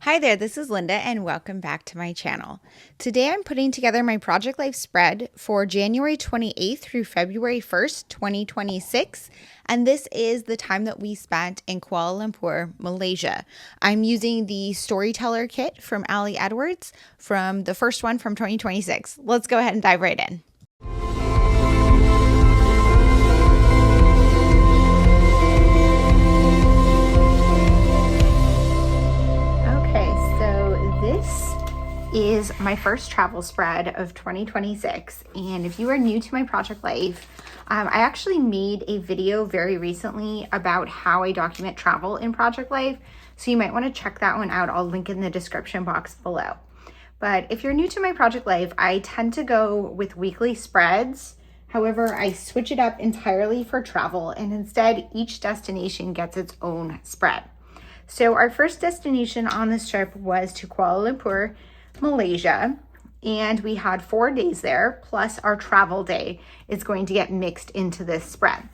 Hi there, this is Linda and welcome back to my channel. Today I'm putting together my Project Life spread for January 28th through February 1st, 2026, and this is the time that we spent in Kuala Lumpur, Malaysia. I'm using the Storyteller Kit from Ali Edwards from the first one from 2026. Let's go ahead and dive right in. Is my first travel spread of 2026, and if you are new to my Project Life, I actually made a video very recently about how I document travel in Project Life, so you might want to check that one out. I'll link in the description box below. But if you're new to my Project Life, I tend to go with weekly spreads. However, I switch it up entirely for travel, and instead each destination gets its own spread. So our first destination on this trip was to Kuala Lumpur, Malaysia, and we had 4 days there, plus our travel day is going to get mixed into this spread.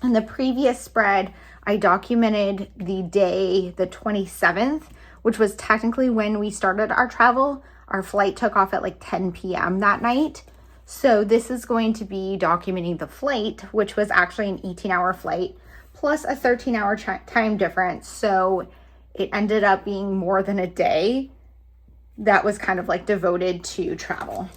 In the previous spread, I documented the day, the 27th, which was technically when we started our travel. Our flight took off at like 10 p.m. that night. So this is going to be documenting the flight, which was actually an 18-hour flight, plus a 13-hour time difference. So it ended up being more than a day that was kind of like devoted to travel.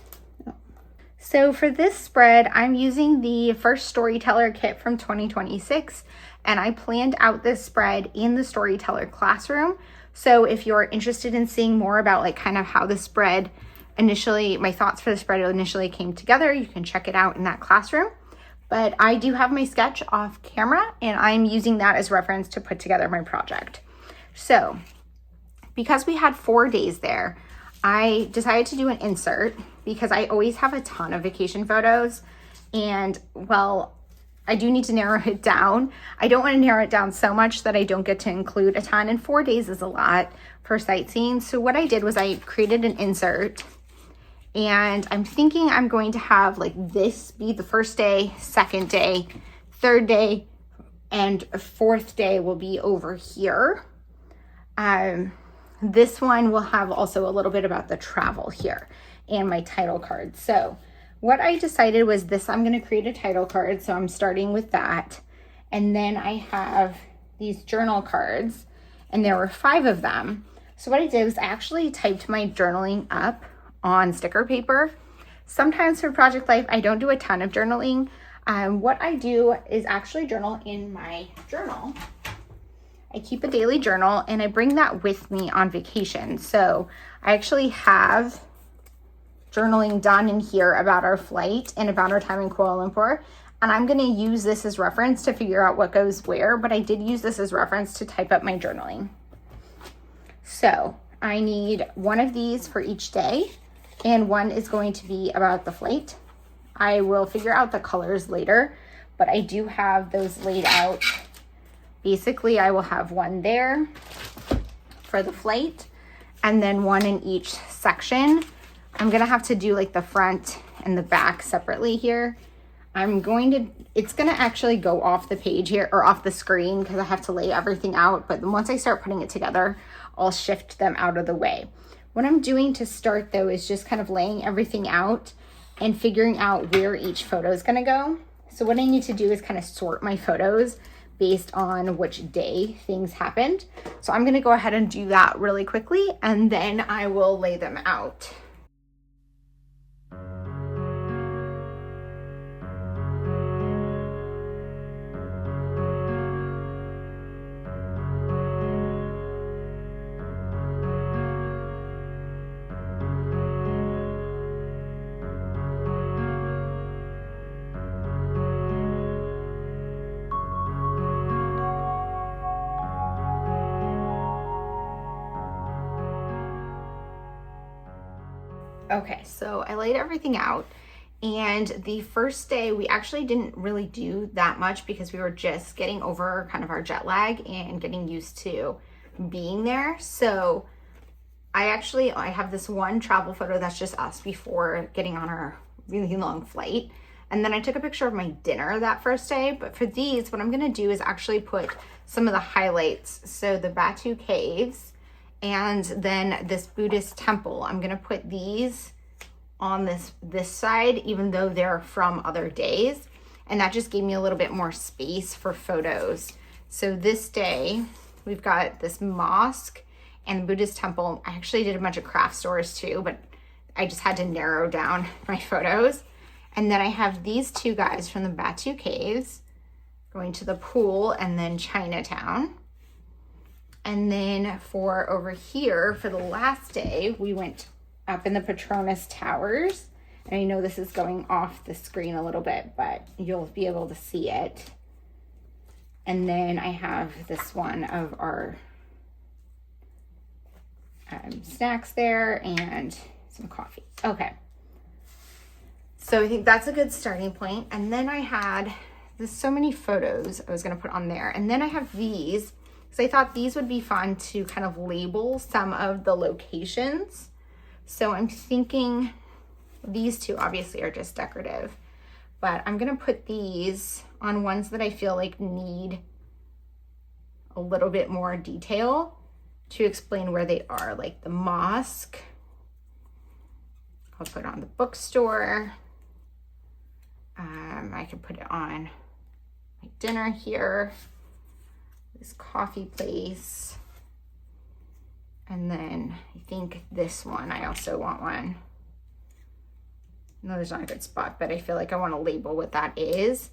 So for this spread, I'm using the first Storyteller Kit from 2026, and I planned out this spread in the Storyteller classroom. So if you're interested in seeing more about like kind of how the spread initially, my thoughts for the spread initially came together, you can check it out in that classroom. But I do have my sketch off camera, and I'm using that as reference to put together my project. So because we had 4 days there, I decided to do an insert because I always have a ton of vacation photos, and well, I do need to narrow it down. I don't want to narrow it down so much that I don't get to include a ton, and 4 days is a lot for sightseeing. So what I did was I created an insert, and I'm thinking I'm going to have like this be the first day, second day, third day, and fourth day will be over here. This one will have also a little bit about the travel here and my title card. So what I decided was this, I'm going to create a title card. So I'm starting with that. And then I have these journal cards, and there were 5 of them. So what I did was I actually typed my journaling up on sticker paper. Sometimes for Project Life, I don't do a ton of journaling. What I do is actually journal in my journal. I keep a daily journal, and I bring that with me on vacation. So I actually have journaling done in here about our flight and about our time in Kuala Lumpur. And I'm going to use this as reference to figure out what goes where, but I did use this as reference to type up my journaling. So I need one of these for each day, and one is going to be about the flight. I will figure out the colors later, but I do have those laid out. Basically, I will have one there for the flight, and then one in each section. I'm gonna have to do like the front and the back separately here. It's gonna actually go off the page here, or off the screen, because I have to lay everything out, but once I start putting it together, I'll shift them out of the way. What I'm doing to start though is just kind of laying everything out and figuring out where each photo is gonna go. So what I need to do is kind of sort my photos based on which day things happened. So I'm gonna go ahead and do that really quickly, and then I will lay them out. Okay, so I laid everything out, and the first day we actually didn't really do that much because we were just getting over kind of our jet lag and getting used to being there. So I have this one travel photo that's just us before getting on our really long flight. And then I took a picture of my dinner that first day. But for these, what I'm gonna do is actually put some of the highlights. So the Batu Caves and then this Buddhist temple. I'm gonna put these on this side, even though they're from other days. And that just gave me a little bit more space for photos. So this day, we've got this mosque and the Buddhist temple. I actually did a bunch of craft stores too, but I just had to narrow down my photos. And then I have these two guys from the Batu Caves going to the pool, and then Chinatown. And then for over here, for the last day, we went up in the Petronas Towers. And I know this is going off the screen a little bit, but you'll be able to see it. And then I have this one of our snacks there and some coffee. Okay. So I think that's a good starting point. And then I had, there's so many photos I was going to put on there. And then I have these, because I thought these would be fun to kind of label some of the locations. So I'm thinking these two obviously are just decorative, but I'm gonna put these on ones that I feel like need a little bit more detail to explain where they are, like the mosque. I'll put it on the bookstore. I could put it on my dinner here, this coffee place. And then I think this one, I also want one. No, there's not a good spot, but I feel like I want to label what that is.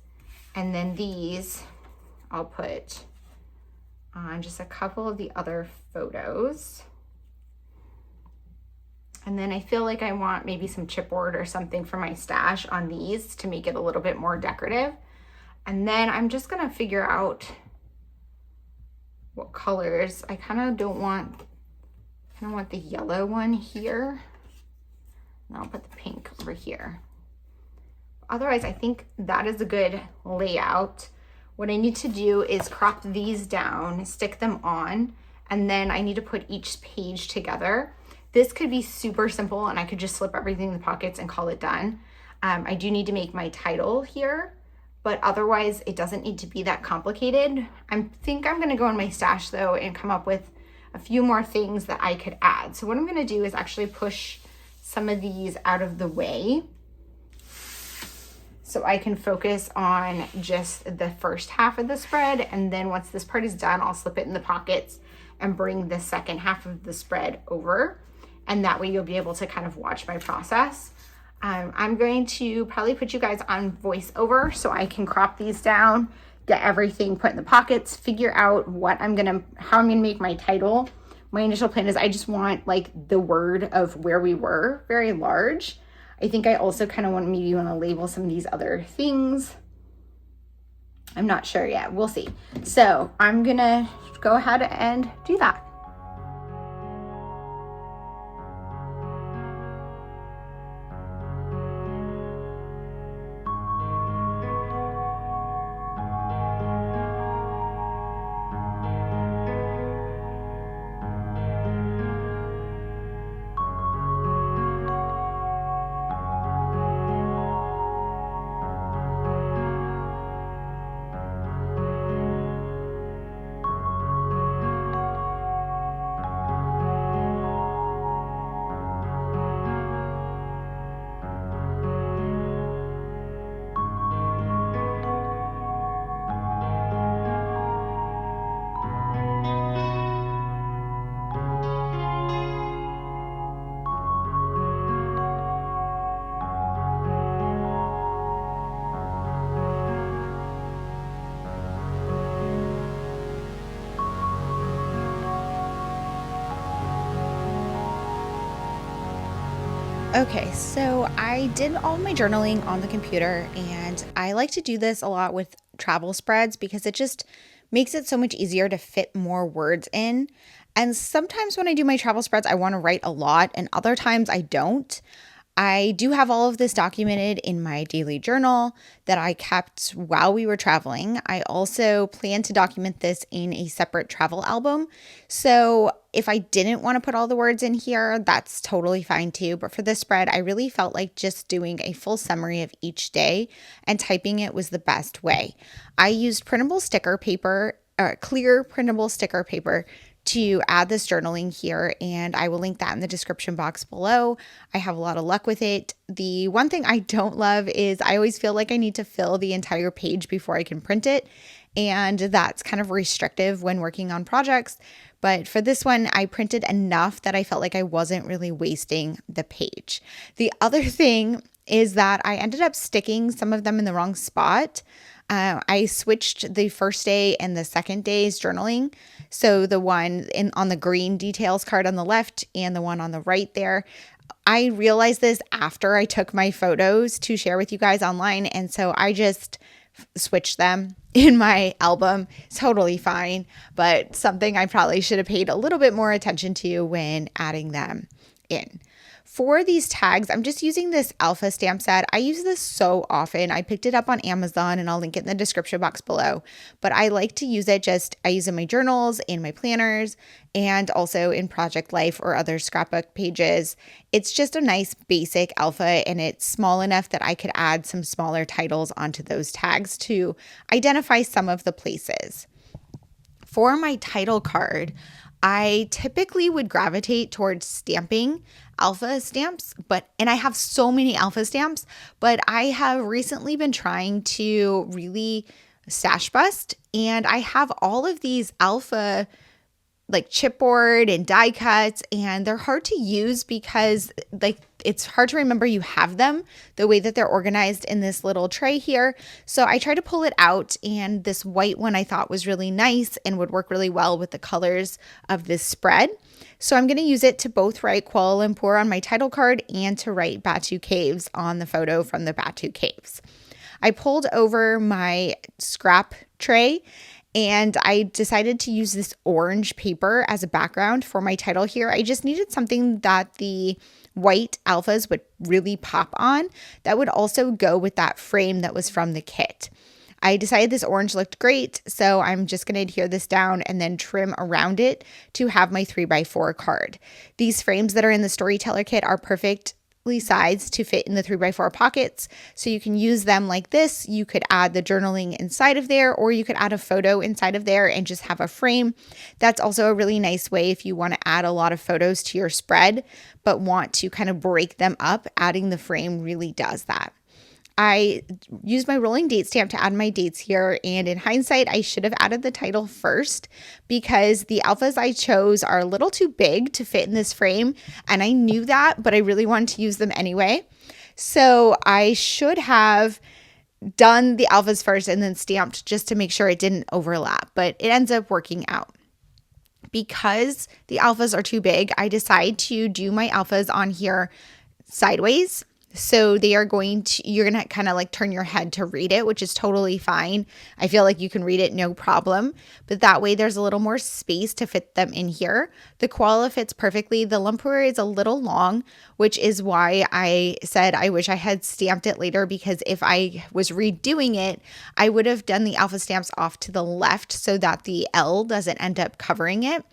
And then these, I'll put on just a couple of the other photos. And then I feel like I want maybe some chipboard or something for my stash on these to make it a little bit more decorative. And then I'm just gonna figure out what colors. I kind of want the yellow one here. And I'll put the pink over here. Otherwise, I think that is a good layout. What I need to do is crop these down, stick them on, and then I need to put each page together. This could be super simple and I could just slip everything in the pockets and call it done. I do need to make my title here, but otherwise it doesn't need to be that complicated. I think I'm gonna go in my stash though and come up with a few more things that I could add. So what I'm gonna do is actually push some of these out of the way so I can focus on just the first half of the spread. And then once this part is done, I'll slip it in the pockets and bring the second half of the spread over. And that way you'll be able to kind of watch my process. I'm going to probably put you guys on voiceover so I can crop these down, get everything put in the pockets, figure out how I'm gonna make my title. My initial plan is I just want like the word of where we were very large. I think I also kind of want to label some of these other things. I'm not sure yet. We'll see. So I'm gonna go ahead and do that. Okay, so I did all my journaling on the computer, and I like to do this a lot with travel spreads because it just makes it so much easier to fit more words in. And sometimes when I do my travel spreads, I want to write a lot, and other times I don't. I do have all of this documented in my daily journal that I kept while we were traveling. I also plan to document this in a separate travel album. So if I didn't want to put all the words in here, that's totally fine too. But for this spread, I really felt like just doing a full summary of each day and typing it was the best way. I used printable sticker paper, clear printable sticker paper to add this journaling here, and I will link that in the description box below. I have a lot of luck with it. The one thing I don't love is I always feel like I need to fill the entire page before I can print it, and that's kind of restrictive when working on projects. But for this one, I printed enough that I felt like I wasn't really wasting the page. The other thing is that I ended up sticking some of them in the wrong spot. I switched the first day and the second day's journaling. So the one on the green details card on the left and the one on the right there. I realized this after I took my photos to share with you guys online. And so I just switched them in my album. It's totally fine, but something I probably should have paid a little bit more attention to when adding them in. For these tags, I'm just using this alpha stamp set. I use this so often. I picked it up on Amazon, and I'll link it in the description box below. But I like to use it I use it in my journals, in my planners, and also in Project Life or other scrapbook pages. It's just a nice basic alpha, and it's small enough that I could add some smaller titles onto those tags to identify some of the places. For my title card, I typically would gravitate towards stamping alpha stamps, and I have so many alpha stamps, but I have recently been trying to really stash bust, and I have all of these alpha like chipboard and die cuts, and they're hard to use because it's hard to remember you have them the way that they're organized in this little tray here. So I tried to pull it out, and this white one I thought was really nice and would work really well with the colors of this spread. So I'm going to use it to both write Kuala Lumpur on my title card and to write Batu Caves on the photo from the Batu Caves. I pulled over my scrap tray, and I decided to use this orange paper as a background for my title here. I just needed something that the white alphas would really pop on that would also go with that frame that was from the kit. I decided this orange looked great, so I'm just going to adhere this down and then trim around it to have my 3x4 card. These frames that are in the Storyteller Kit are perfect sized to fit in the 3x4 pockets, so you can use them like this. You could add the journaling inside of there, or you could add a photo inside of there and just have a frame. That's also a really nice way if you want to add a lot of photos to your spread but want to kind of break them up. Adding the frame really does that. I used my rolling date stamp to add my dates here, and in hindsight, I should have added the title first because the alphas I chose are a little too big to fit in this frame, and I knew that, but I really wanted to use them anyway. So I should have done the alphas first and then stamped just to make sure it didn't overlap, but it ends up working out. Because the alphas are too big, I decide to do my alphas on here sideways. So you're going to kind of like turn your head to read it, which is totally fine. I feel like you can read it no problem, but that way there's a little more space to fit them in here. The koala fits perfectly. The Lumpur is a little long, which is why I said I wish I had stamped it later, because if I was redoing it, I would have done the alpha stamps off to the left so that the L doesn't end up covering it.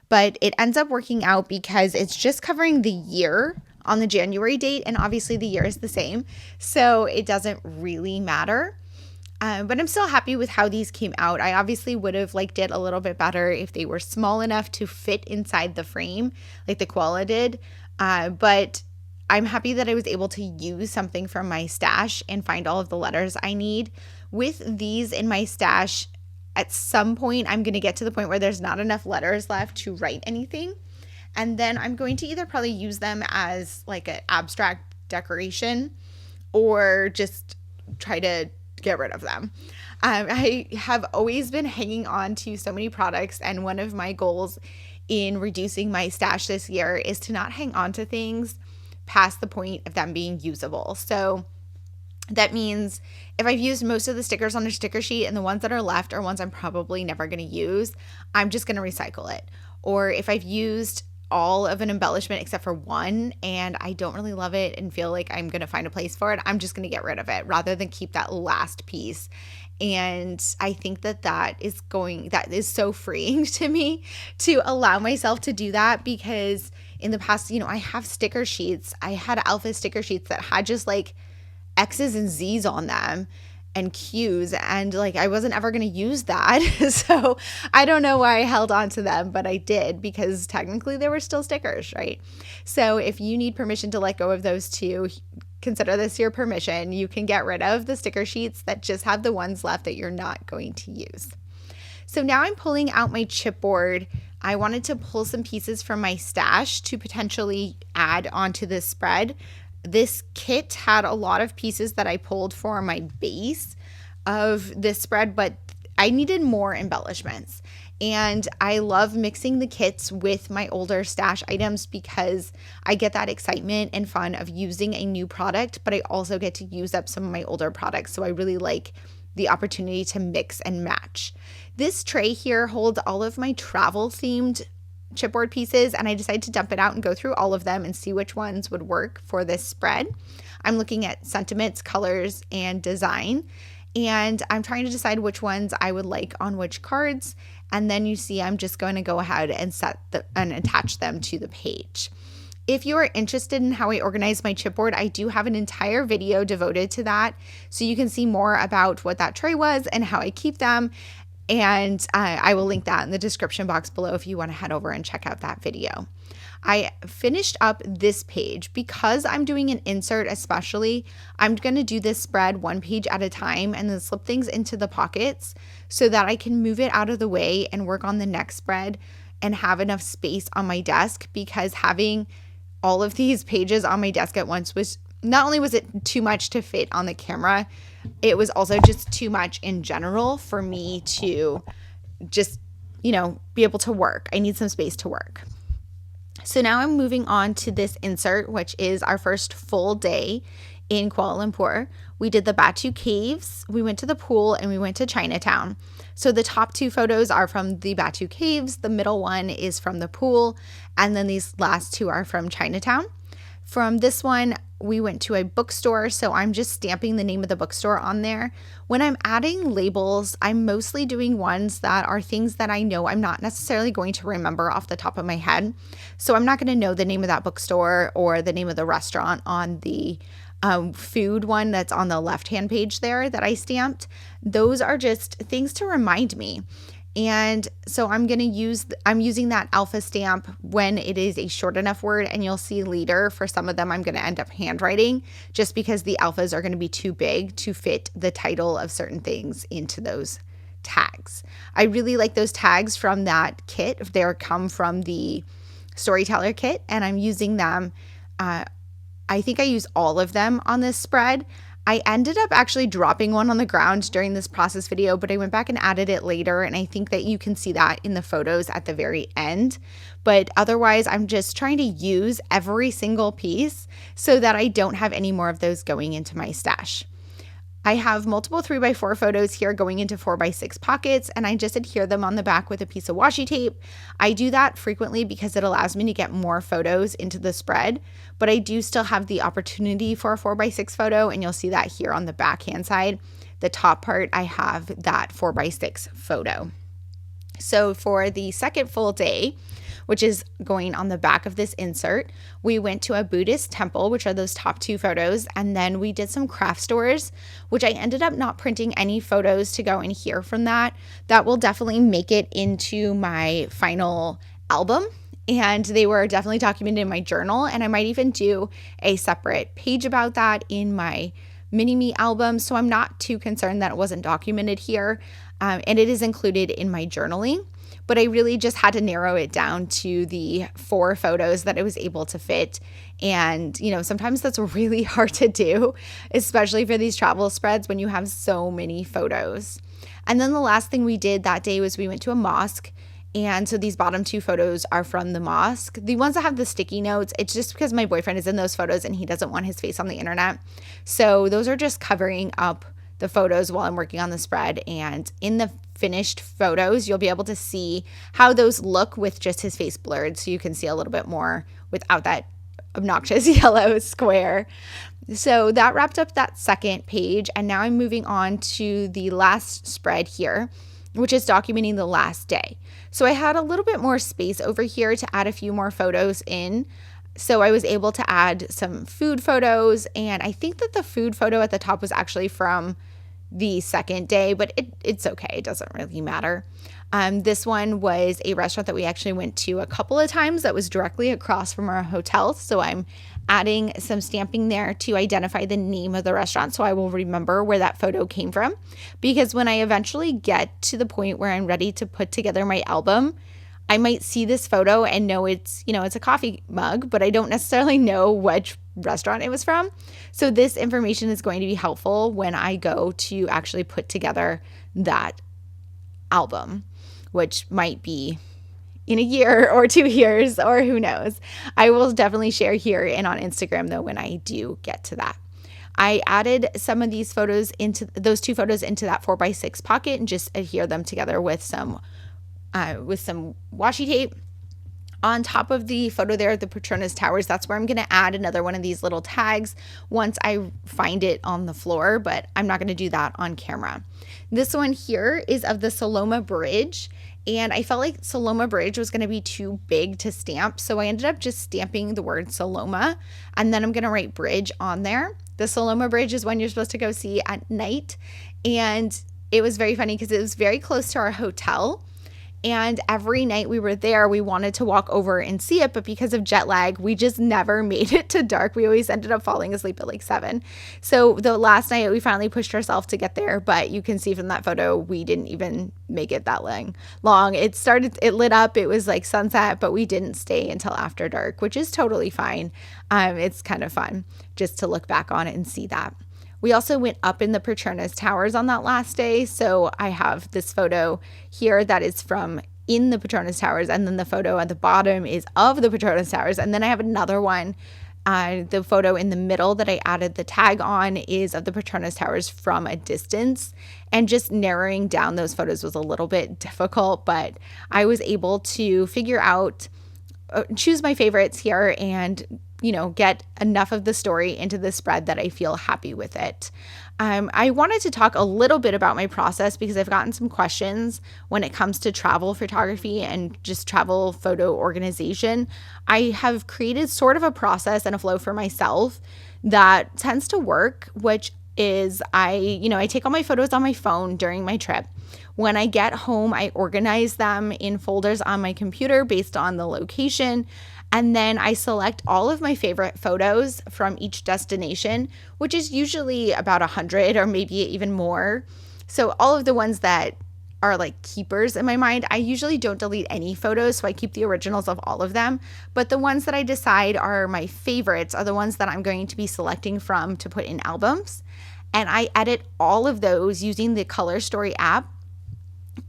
But it ends up working out because it's just covering the year on the January date, and obviously the year is the same, so it doesn't really matter. But I'm still happy with how these came out. I obviously would have liked it a little bit better if they were small enough to fit inside the frame like the koala did, but I'm happy that I was able to use something from my stash and find all of the letters I need. With these in my stash, at some point I'm going to get to the point where there's not enough letters left to write anything. And then I'm going to either probably use them as like an abstract decoration or just try to get rid of them. I have always been hanging on to so many products, and one of my goals in reducing my stash this year is to not hang on to things past the point of them being usable. So that means if I've used most of the stickers on a sticker sheet and the ones that are left are ones I'm probably never going to use, I'm just going to recycle it. Or if I've used all of an embellishment except for one and I don't really love it and feel like I'm going to find a place for it, I'm just going to get rid of it rather than keep that last piece. And I think that is so freeing to me to allow myself to do that, because in the past, I have sticker sheets. I had alpha sticker sheets that had just like X's and Z's on them. and cues, and like I wasn't ever going to use that. So I don't know why I held on to them, but I did because technically they were still stickers, right? So if you need permission to let go of those too, consider this your permission. You can get rid of the sticker sheets that just have the ones left that you're not going to use. So now I'm pulling out my chipboard. I wanted to pull some pieces from my stash to potentially add onto this spread. This kit had a lot of pieces that I pulled for my base of this spread, but I needed more embellishments. And I love mixing the kits with my older stash items because I get that excitement and fun of using a new product, but I also get to use up some of my older products. So I really like the opportunity to mix and match. This tray here holds all of my travel themed chipboard pieces, and I decided to dump it out and go through all of them and see which ones would work for this spread. I'm looking at sentiments, colors, and design, and I'm trying to decide which ones I would like on which cards. And then you see I'm just going to go ahead and and attach them to the page. If you are interested in how I organize my chipboard, I do have an entire video devoted to that, so you can see more about what that tray was and how I keep them. And I will link that in the description box below if you want to head over and check out that video. I finished up this page because I'm doing an insert especially. I'm going to do this spread one page at a time and then slip things into the pockets so that I can move it out of the way and work on the next spread and have enough space on my desk, because having all of these pages on my desk at once was not only was it too much to fit on the camera, it was also just too much in general for me to just, be able to work. I need some space to work. So now I'm moving on to this insert, which is our first full day in Kuala Lumpur. We did the Batu Caves, we went to the pool, and we went to Chinatown. So the top two photos are from the Batu Caves, the middle one is from the pool, and then these last two are from Chinatown. From this one, we went to a bookstore, so I'm just stamping the name of the bookstore on there. When I'm adding labels, I'm mostly doing ones that are things that I know I'm not necessarily going to remember off the top of my head. So I'm not going to know the name of that bookstore or the name of the restaurant on the food one that's on the left-hand page there that I stamped. Those are just things to remind me. And so I'm using that alpha stamp when it is a short enough word, and you'll see later for some of them I'm going to end up handwriting just because the alphas are going to be too big to fit the title of certain things into those tags. I really like those tags from that kit. They come from the Storyteller Kit, and I'm using them. I think I use all of them on this spread. I ended up actually dropping one on the ground during this process video, but I went back and added it later, and I think that you can see that in the photos at the very end. But otherwise, I'm just trying to use every single piece so that I don't have any more of those going into my stash. I have multiple 3x4 photos here going into 4x6 pockets, and I just adhere them on the back with a piece of washi tape. I do that frequently because it allows me to get more photos into the spread, but I do still have the opportunity for a 4x6 photo, and you'll see that here on the back hand side. The top part, I have that 4x6 photo. So for the second full day, which is going on the back of this insert, we went to a Buddhist temple, which are those top two photos, and then we did some craft stores, which I ended up not printing any photos to go in here from that. That will definitely make it into my final album, and they were definitely documented in my journal, and I might even do a separate page about that in my mini-me album, so I'm not too concerned that it wasn't documented here, and it is included in my journaling. But I really just had to narrow it down to the 4 photos that I was able to fit. And, sometimes that's really hard to do, especially for these travel spreads when you have so many photos. And then the last thing we did that day was we went to a mosque. And so these bottom 2 photos are from the mosque. The ones that have the sticky notes, it's just because my boyfriend is in those photos and he doesn't want his face on the internet. So those are just covering up the photos while I'm working on the spread. And in the finished photos, you'll be able to see how those look with just his face blurred, so you can see a little bit more without that obnoxious yellow square. So that wrapped up that second page, and now I'm moving on to the last spread here, which is documenting the last day. So I had a little bit more space over here to add a few more photos in. So I was able to add some food photos, and I think that the food photo at the top was actually from the second day, but it's okay. It doesn't really matter. This one was a restaurant that we actually went to a couple of times that was directly across from our hotel. So I'm adding some stamping there to identify the name of the restaurant so I will remember where that photo came from. Because when I eventually get to the point where I'm ready to put together my album, I might see this photo and know it's a coffee mug, but I don't necessarily know which restaurant it was from. So this information is going to be helpful when I go to actually put together that album, which might be in a year or 2 years, or who knows. I will definitely share here and on Instagram though when I do get to that. I added some of these photos into those 2 photos into that 4x6 pocket and just adhere them together with some washi tape. On top of the photo there, the Petronas Towers, that's where I'm going to add another one of these little tags once I find it on the floor, but I'm not going to do that on camera. This one here is of the Saloma Bridge, and I felt like Saloma Bridge was going to be too big to stamp, so I ended up just stamping the word Saloma, and then I'm going to write bridge on there. The Saloma Bridge is one you're supposed to go see at night, and it was very funny because it was very close to our hotel. And every night we were there, we wanted to walk over and see it, but because of jet lag, we just never made it to dark. We always ended up falling asleep at like 7. So the last night we finally pushed ourselves to get there, but you can see from that photo, we didn't even make it that long. It lit up, it was like sunset, but we didn't stay until after dark, which is totally fine. It's kind of fun just to look back on it and see that. We also went up in the Petronas Towers on that last day. So I have this photo here that is from in the Petronas Towers. And then the photo at the bottom is of the Petronas Towers. And then I have another one. The photo in the middle that I added the tag on is of the Petronas Towers from a distance. And just narrowing down those photos was a little bit difficult, but I was able to figure out, choose my favorites here and get enough of the story into the spread that I feel happy with it. I wanted to talk a little bit about my process because I've gotten some questions when it comes to travel photography and just travel photo organization. I have created sort of a process and a flow for myself that tends to work, which is I take all my photos on my phone during my trip. When I get home, I organize them in folders on my computer based on the location. And then I select all of my favorite photos from each destination, which is usually about 100 or maybe even more. So all of the ones that are like keepers in my mind, I usually don't delete any photos, so I keep the originals of all of them. But the ones that I decide are my favorites are the ones that I'm going to be selecting from to put in albums. And I edit all of those using the Color Story app.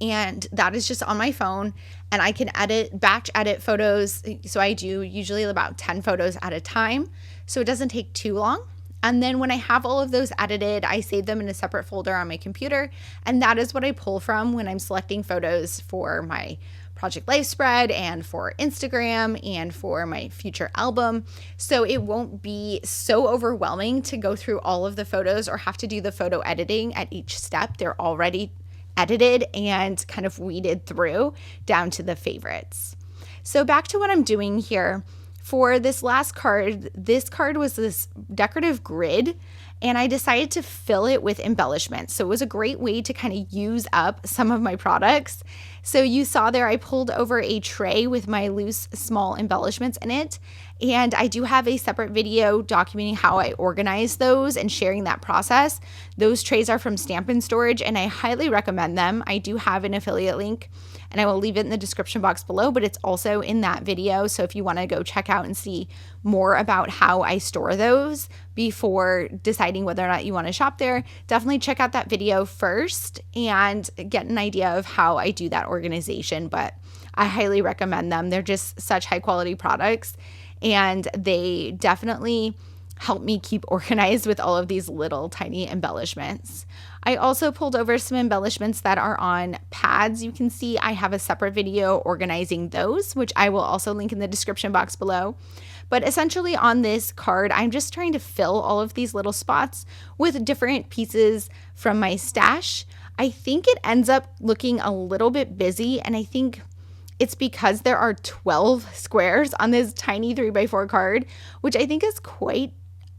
And that is just on my phone, and I can batch edit photos. So I do usually about 10 photos at a time, so it doesn't take too long. And then when I have all of those edited, I save them in a separate folder on my computer, and that is what I pull from when I'm selecting photos for my Project Life spread and for Instagram and for my future album. So it won't be so overwhelming to go through all of the photos or have to do the photo editing at each step. They're already edited and kind of weeded through down to the favorites. So back to what I'm doing here. For this last card, this card was this decorative grid, and I decided to fill it with embellishment. So it was a great way to kind of use up some of my products. So you saw there, I pulled over a tray with my loose, small embellishments in it. And I do have a separate video documenting how I organize those and sharing that process. Those trays are from Stamp and Storage, and I highly recommend them. I do have an affiliate link, and I will leave it in the description box below, but it's also in that video. So if you want to go check out and see more about how I store those before deciding whether or not you want to shop there, definitely check out that video first and get an idea of how I do that organization. But I highly recommend them. They're just such high quality products, and they definitely help me keep organized with all of these little tiny embellishments. I also pulled over some embellishments that are on pads. You can see I have a separate video organizing those, which I will also link in the description box below. But essentially on this card, I'm just trying to fill all of these little spots with different pieces from my stash. I think it ends up looking a little bit busy, and I think it's because there are 12 squares on this tiny 3x4 card, which I think is quite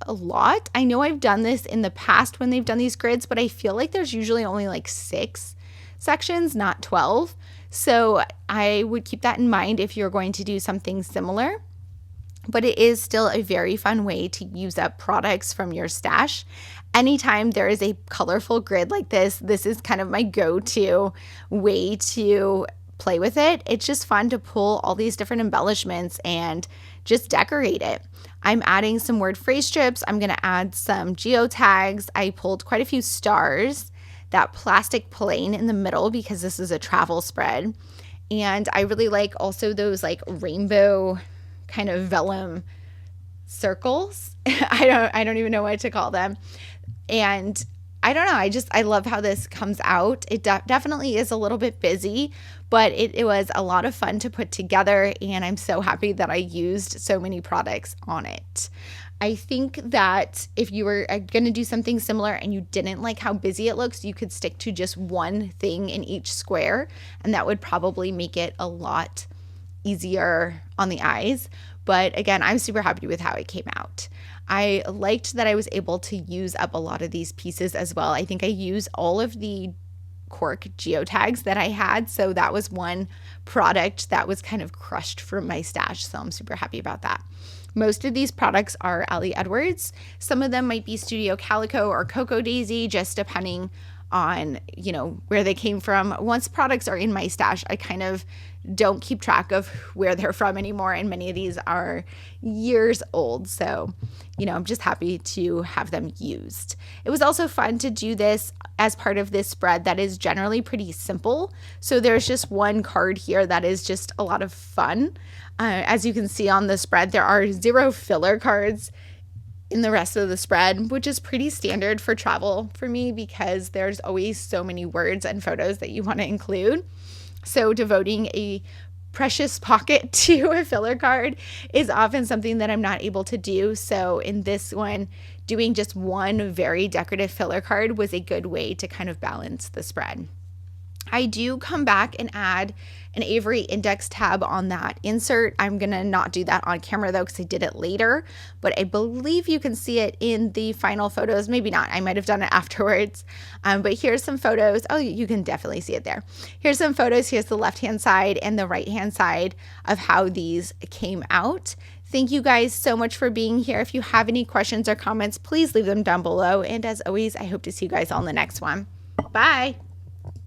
a lot. I know I've done this in the past when they've done these grids, but I feel like there's usually only like 6 sections, not 12. So I would keep that in mind if you're going to do something similar. But it is still a very fun way to use up products from your stash. Anytime there is a colorful grid like this is kind of my go-to way to play with it. It's just fun to pull all these different embellishments and just decorate it. I'm adding some word phrase strips. I'm going to add some geotags. I pulled quite a few stars, that plastic plane in the middle because this is a travel spread. And I really like also those like rainbow kind of vellum circles. I don't even know what to call them. And I don't know. I love how this comes out. It definitely is a little bit busy, but it was a lot of fun to put together. And I'm so happy that I used so many products on it. I think that if you were going to do something similar and you didn't like how busy it looks, you could stick to just one thing in each square, and that would probably make it a lot easier on the eyes. But again, I'm super happy with how it came out. I liked that I was able to use up a lot of these pieces as well. I think I used all of the cork geotags that I had. So that was one product that was kind of crushed from my stash. So I'm super happy about that. Most of these products are Ali Edwards. Some of them might be Studio Calico or Cocoa Daisy, just depending on, where they came from. Once products are in my stash, I kind of don't keep track of where they're from anymore. And many of these are years old. So, I'm just happy to have them used. It was also fun to do this as part of this spread that is generally pretty simple. So there's just one card here that is just a lot of fun. As you can see on the spread, there are 0 filler cards in the rest of the spread, which is pretty standard for travel for me because there's always so many words and photos that you want to include. So devoting a precious pocket to a filler card is often something that I'm not able to do. So in this one, doing just one very decorative filler card was a good way to kind of balance the spread. I do come back and add an Avery index tab on that insert. I'm going to not do that on camera though because I did it later, but I believe you can see it in the final photos. Maybe not. I might have done it afterwards. But here's some photos. Oh, you can definitely see it there. Here's some photos. Here's the left-hand side and the right-hand side of how these came out. Thank you guys so much for being here. If you have any questions or comments, please leave them down below. And as always, I hope to see you guys on the next one. Bye.